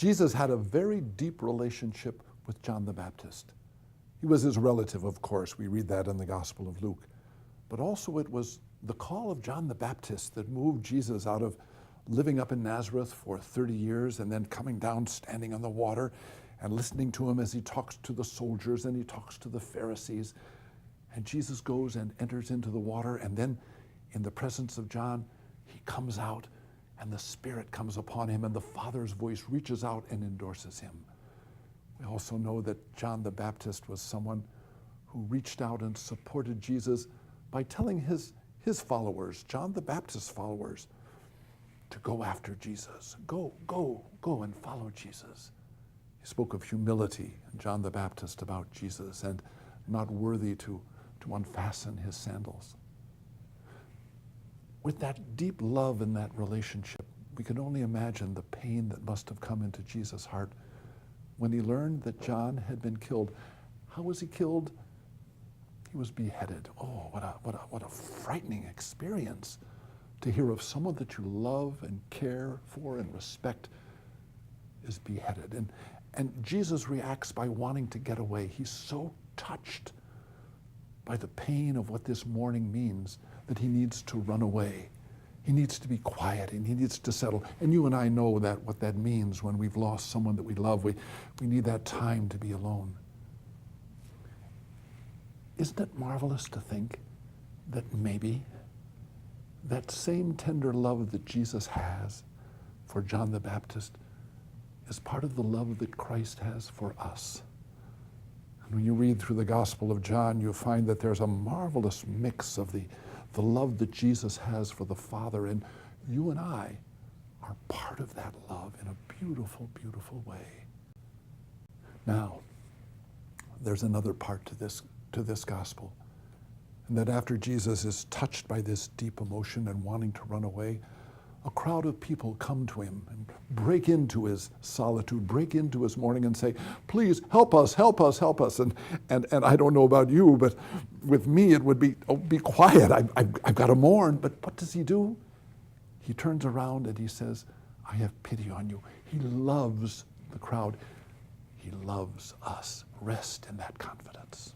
Jesus had a very deep relationship with John the Baptist. He was his relative, of course. We read that in the Gospel of Luke. But also it was the call of John the Baptist that moved Jesus out of living up in Nazareth for 30 years and then coming down, standing on the water and listening to him as he talks to the soldiers and he talks to the Pharisees. And Jesus goes and enters into the water, and then in the presence of John, he comes out and the Spirit comes upon him and the Father's voice reaches out and endorses him. We also know that John the Baptist was someone who reached out and supported Jesus by telling his followers, John the Baptist's followers, to go after Jesus. Go and follow Jesus. He spoke of humility in John the Baptist about Jesus and not worthy to unfasten his sandals. With that deep love in that relationship, we can only imagine the pain that must have come into Jesus' heart when he learned that John had been killed. How was he killed? He was beheaded. Oh, what a frightening experience to hear of someone that you love and care for and respect is beheaded. And Jesus reacts by wanting to get away. He's so touched by the pain of what this mourning means that he needs to run away. He needs to be quiet and he needs to settle. And you and I know that what that means when we've lost someone that we love. We need that time to be alone. Isn't it marvelous to think that maybe that same tender love that Jesus has for John the Baptist is part of the love that Christ has for us? And when you read through the Gospel of John, you find that there's a marvelous mix of the love that Jesus has for the Father, and you and I are part of that love in a beautiful, beautiful way. Now, there's another part to this gospel, and that after Jesus is touched by this deep emotion and wanting to run away, a crowd of people come to him and break into his solitude, break into his mourning and say, please help us, help us, help us. And I don't know about you, but with me it would be, oh, be quiet, I've got to mourn. But what does he do? He turns around and he says, I have pity on you. He loves the crowd. He loves us. Rest in that confidence.